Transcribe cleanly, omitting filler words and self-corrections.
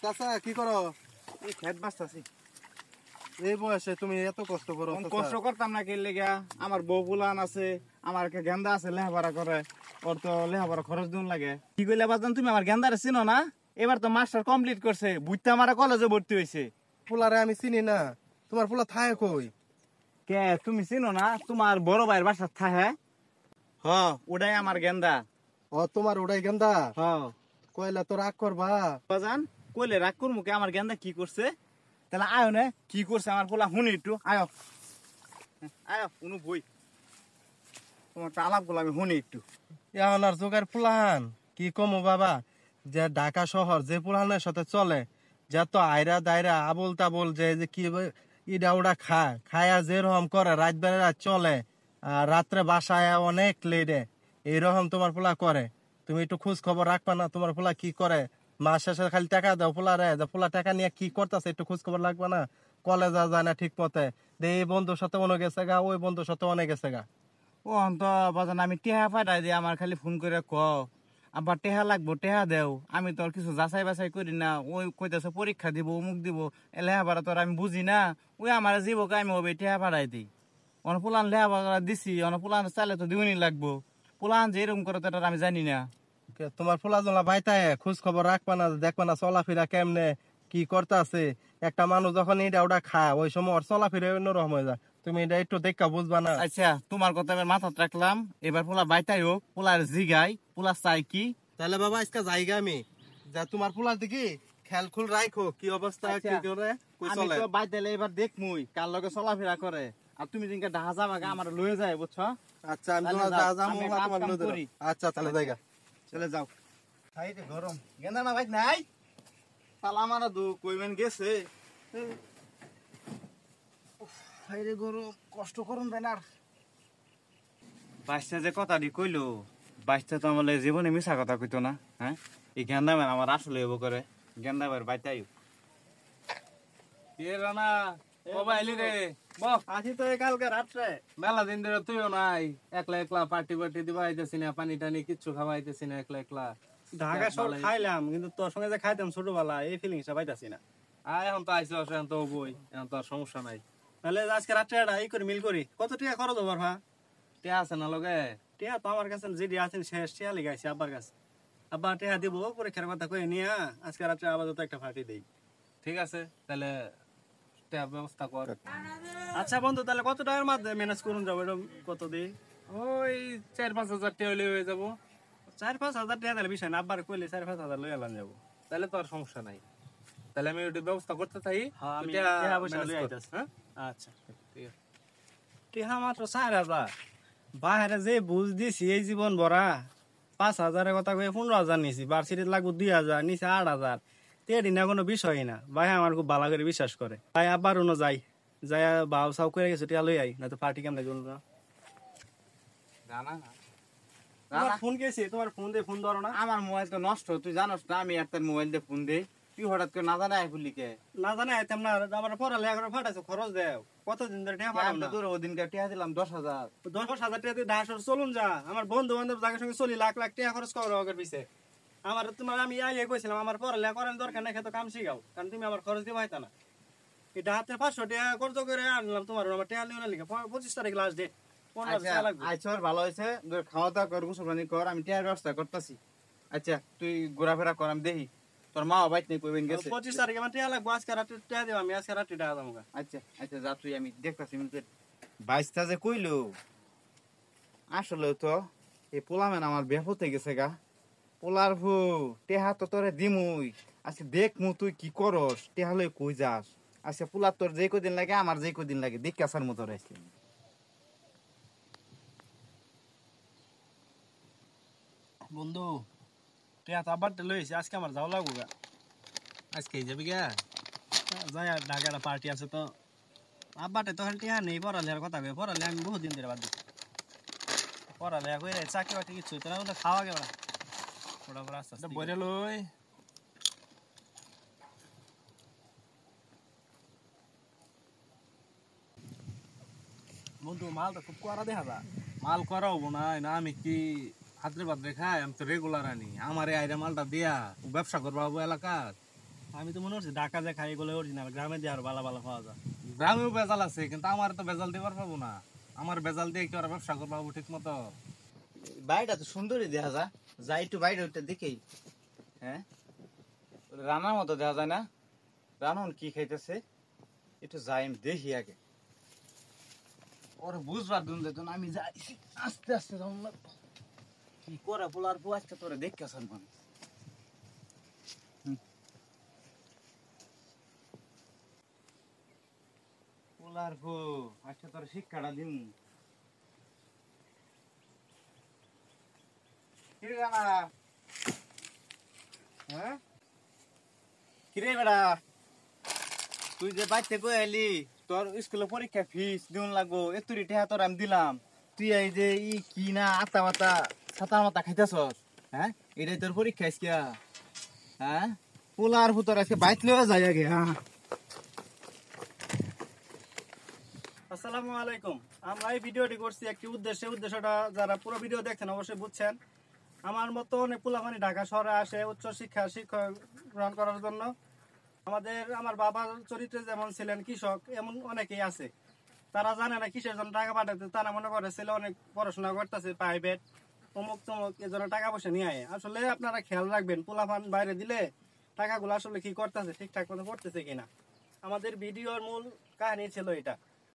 চাচা কি করো? এই খেত বাঁচতাছি। এই বয়সে তুমি এত কষ্ট করো? কষ্ট করতাম না কি লেগা, আমার বউ পুলান আছে, আমার একটা গেন্দা আছে লেহাপড়া করে, ওর তো লেহাপড়া খরচ দিন লাগে। কি কইলে বাজান, তুমি আমার গেন্দারে চিনো না? এবার তো মাস্টার কমপ্লিট করছে, বুঝতে আমার কলেজে ভর্তি হয়েছে। পোলারে আমি চিনি না। তোমার পোলা থায় কই? কে তুমি চিনো না? তোমার বড় ভাইয়ের বাসা থাহে। হ, ওটাই আমার গেন্দা। ও তোমার ওটাই গেন্দা? হ কইলা তো রাগ করবা? বাজান, কইলে রাগ করবো কে? আমার গেন্দা কি করছে? তাহলে আয়ো নে, কি করছে আমার পোলা শুনি একটু। আয়ো আয়ো, কোনো বই তোমার আলাপ গুলো আমি শুনি একটু। এখন আর যোগের পোলাহান কি কমো বাবা, যে ঢাকা শহর যে পোলাহানের সাথে চলে, যে তো আয়রা দায়রা আবল তাবল, যে কি ইডা উডা খায় আর যেরকম করে রাত বেলা চলে, আর রাত্রে বাসায় অনেক লেটে, এইরকম তোমার পোলা করে। তুমি একটু খোঁজ খবর রাখবা না তোমার পোলা কি করে? মাস শেষে খালি টাকা দাও পোলা রে, যে পোলা টাকা নিয়ে কি করতেছে একটু খোঁজ খবর রাখবা না? কলেজে যায় না ঠিক মতে, এই বন্ধুর সাথে অনেক গেছে গা, ওই বন্ধুর সাথে অনেক গেছে গা। ও তো বাজান, আমি টেহা পাঠাই দিই, আমার খালি ফোন করে ক আবার টেহা লাগবো টেহা দেও। আমি তো আর কিছু যাচাই বাছাই করি না। ওই কইতেছে পরীক্ষা দিব, অমুক দিব, লেহাপড়া তো আর আমি বুঝি না। ওই আমার জীবকে আমি ওই টেহা পাঠাই দিই। অন পুলান লেহাপড়া দিছি, অন পুলান চাইলে তো দিউনি লাগবো। পুলান যে এরকম করে তো এটা আমি জানি না। তোমার ফুলা জলা বাইতায় খোঁজ খবর রাখবা না, দেখবা না চলাফেরা কেমনে কি করতেছে? একটা মানুষ যখন এটা ওটা খায় ওই সময় ওর চলাফেরা অন্যরকম হয়ে যায়, তুমি এটা একটু দেখা বুঝবা না? আচ্ছা, তোমার কথা এবার মাথাত রাখলাম। এবার পোলা বাইতাই হোক, পোলার জিগাই পোলা চাই কি। তাহলে বাবা আজকে যাইগা আমি, যা তোমার ফুলার দিকে খেয়াল খুল রাখো কি অবস্থা কি করে কই আমি চলে। তো বাইতাইলে এবার দেখমুই কার লগে চলাফেরা করে। আর তুমি দিনকে ঢাহা যাবা আমার লয়ে যায়, বুঝছো? আচ্ছা আমি তাহলে তোমার যাও, যা আমি যাবো কাজ তোমার কাম লই দিলাম। করি। আচ্ছা তাহলে যাইগা। চলে যাও। খাই রে গরম গেন্দা না ভাই নাই। তাহলে আমার দু কইবেন গেছে। খাই রে গরম, কষ্ট করুন ভাই না। বাইশটা যে কথাটি কইলো, বাইশটা তো আমার জীবনে মিশা কথা কইতো না। হ্যাঁ, এই গেন্দা ম্যান আমার আসলে এবো করে। গেন্দা ভাইয়ের বাইতাই কে রানা মোবাইলি রে বক। আছি তো কালকে রাত্রে। মেলা দিন ধরে তুইও নাই, একলা একলা পার্টি পার্টি দিবা আইতেছি না, পানি টানি কিচ্ছু খাওয়া আইতেছি না, একলা একলা। ঢাকা শহর খাইলাম, কিন্তু তোর সঙ্গে যে খাইতাম ছোটবেলা এই ফিলিংসটা পাইতাছি না। এখন তো আইসো, এখন তো বই, এখন তো আর সমস্যা নাই। তাহলে আজকে রাত্রে একটা ই করে মিল করি, কত টাকা খরচ হবার ভা? টিয়া আছে না লগে? টিয়া তো আমার কাছে যেটি আছেন শেষ, টিয়া লিগাইছি আব্বার কাছে। আব্বা টিয়া দিব, পরীক্ষার কথা কয়ে নিয়ে আজকে রাত্রে আপাতত একটা পার্টি দেই। ঠিক আছে, তাহলে টিয়া ব্যবস্থা কর। আচ্ছা বন্ধু, তাহলে কত টাকার মাধ্যমে ম্যানেজ করুন যাবো, এটা কত দিই? ওই 4-5 হাজার টাকা হলে হয়ে যাবো। 4-5 হাজার টাকা তাহলে বিষয় না, আব্বার কইলে 4-5 হাজার লই এলাম যাবো। তাহলে তো আর সমস্যা নাই। তাহলে আমি ওইটা ব্যবস্থা করতে চাই। হ্যাঁ, আমি টিয়া টাকা পয়সা manage লই কর। আইতাছি। হ্যাঁ, আচ্ছা, ঠিক আছে। টিহা মাত্র 4,000। বাহিরে যে বুঝ দিছি এই জীবন ভরা, 5,000-এর কথা কয়ে 15,000 নিছি, ভার্সিটিতে লাগবো 2,000, নিচে 8,000। তেড়ি না কোনো বিষয়ই না, ভাই আমার খুব ভালো করে বিশ্বাস করে। ভাই আবার অন্য যাই যাই বাউ সাউ করে গেছে, টিয়া লই আই, না তো পার্টি কেমন লাগবে না। জানা না। তোমার ফোন কেছি, তোমার ফোন দিয়ে ফোন ধরো না। আমার মোবাইল তো নষ্ট, তুই জানোস না? আমি একটা মোবাইল দিয়ে ফোন দিই, তুই হঠাৎ করে না জানা আইফুলি কে? না জানে আইতাম না, আমার পড়ালেখা করে ফাটাইছো, খরচ দেও কতদিন ধরে টিয়া পাঠাম না। তোর ওদিনকে টিয়া দিলাম 10,000। 10,000 টাকা দিয়ে ঢাকা শহর চলুন যা, আমার বন্ধু বান্ধব জায়গার সঙ্গে চলি, লাখ লাখ টাকা খরচ করো আগের পিছে। আমার তোমার আমি আইয়ে কইছিলাম আমার পড়ালেখা করার দরকার নাই, খেতো কাম শিখাও, কারণ তুমি আমার খরচ দিবা হইতা না। এটা হাতে 500 টাকা খরচ করে আনলাম তোমার, আমার টাকা লিও না লিখে 25 তারিখ লাস্ট ডেট, 15 টাকা লাগবে। আচ্ছা ভালো হয়েছে, খাওয়া দাওয়া কর, গোসল পানি কর, আমি টিয়ার ব্যবস্থা করতেছি। আচ্ছা তুই ঘোরাফেরা কর, আমি দেখি তোর মা বাইক নেই কইবেন গেছে। 25 তারিখে আমার টাকা লাগবে, আজকে রাতে টাকা দেব, আমি আজকে রাতে টাকা দেবো। আচ্ছা আচ্ছা যা তুই, আমি দেখতেছি। বাইশটা যে কইলো, আসলে তো এই পোলামেন আমার বেহ হতে গেছে গা। পোলার ভু টেহা তো তোরে দিমুই, আচ্ছা দেখমু তুই কি করস, টেহা লই কই যাস। আচ্ছা পোলার তোর যে কদিন লাগে আমার যে কদিন লাগে, দেখ কাছার মতো রয়েছে। বন্ধু টাকা তো আবার লইছি, আজকে আমার যাওয়া লাগবো গা। আজকে যাবি গা? যাই আর ঢাকা একটা পার্টি আছে তো, আব্বাটে তো খালি টিহা নেই, পড়ালেখার কথা কয়ে পড়ালে আমি বহুদিন ধরে বাদ দিচ্ছি। পড়ালেখা করে চাকরি বাকরি কিছু তো না, ওটা খাওয়া গেল ওটা পর আস্তে আস্তে বইরে লই। বন্ধু মাল তো খুব করা দেখা যায়। মাল করা হবো না, না আমি কি হাতরে ভাদ্রে খাই? আমি তো রেগুলার আনি, আমার এই আইরা মালটা দিয়া ব্যবসা করবো এলাকার। আমি তো মনে হচ্ছে ঢাকা যে খাই এগুলো অরিজিনাল, গ্রামে দিয়ে আর ভালো ভালো পাওয়া যায়। গ্রামেও বেজাল আছে, কিন্তু আমার তো বেজাল দিবার পাবো না। আমার বেজাল দিয়ে কি ওরা ব্যবসা করবো ঠিক মতো? বাড়িটা তো সুন্দরই দেখা যায়, যাই একটু বাইরে ওইটা দেখেই। হ্যাঁ, রান্নার মতো দেখা যায় না? রানন কি খাইতেছে, একটু যাই আমি দেখি আগে। ওর বুঝবার দুন যেত না, আমি যাই আস্তে আস্তে যাও না। কি করে পোলার পু আজকে তোরে দেখতেছেন মানে। পোলার পু আজকে তোর শিক্ষাটা দিন। কিরে রানা, হ্যাঁ কিরে বেড়া, তুই যে বাইতে কই আইলি তোর স্কুলে পরীক্ষা ফিস দিন লাগবো, এতুরি টাকা তোর আমি দিলাম, তুই এই যে কি না আতা মাতা ছাতা মাতা খাইতেছস? হ্যাঁ, এটাই তোর পরীক্ষা আজকে? হ্যাঁ, পোলার ভুতর আজকে বাইত লয়ে যাই আগে। হ্যাঁ, আসসালামু আলাইকুম। আমরা এই ভিডিওটি করছি একটি উদ্দেশ্যে, উদ্দেশ্যটা যারা পুরো ভিডিও দেখছেন অবশ্যই বুঝছেন। আমার মতো অনেক পোলাপানি ঢাকা শহরে আসে উচ্চ শিক্ষা গ্রহণ করার জন্য। আমার বাবার চরিত্রে যেমন ছিলেন কৃষক, এমন অনেকেই আছে। তারা জানে না কিসের জন্য টাকা পাঠাতে, তারা মনে করে ছেলে অনেক পড়াশোনা করতেছে প্রাইভেট অমুক তমুক, এর জন্য টাকা পয়সা নিয়ে আয়। আসলে আপনারা খেয়াল রাখবেন পোলাপান বাইরে দিলে টাকাগুলো আসলে কি করতেছে, ঠিকঠাক মতো করতেছে কিনা। আমাদের ভিডিওর মূল কাহিনী ছিল এটা।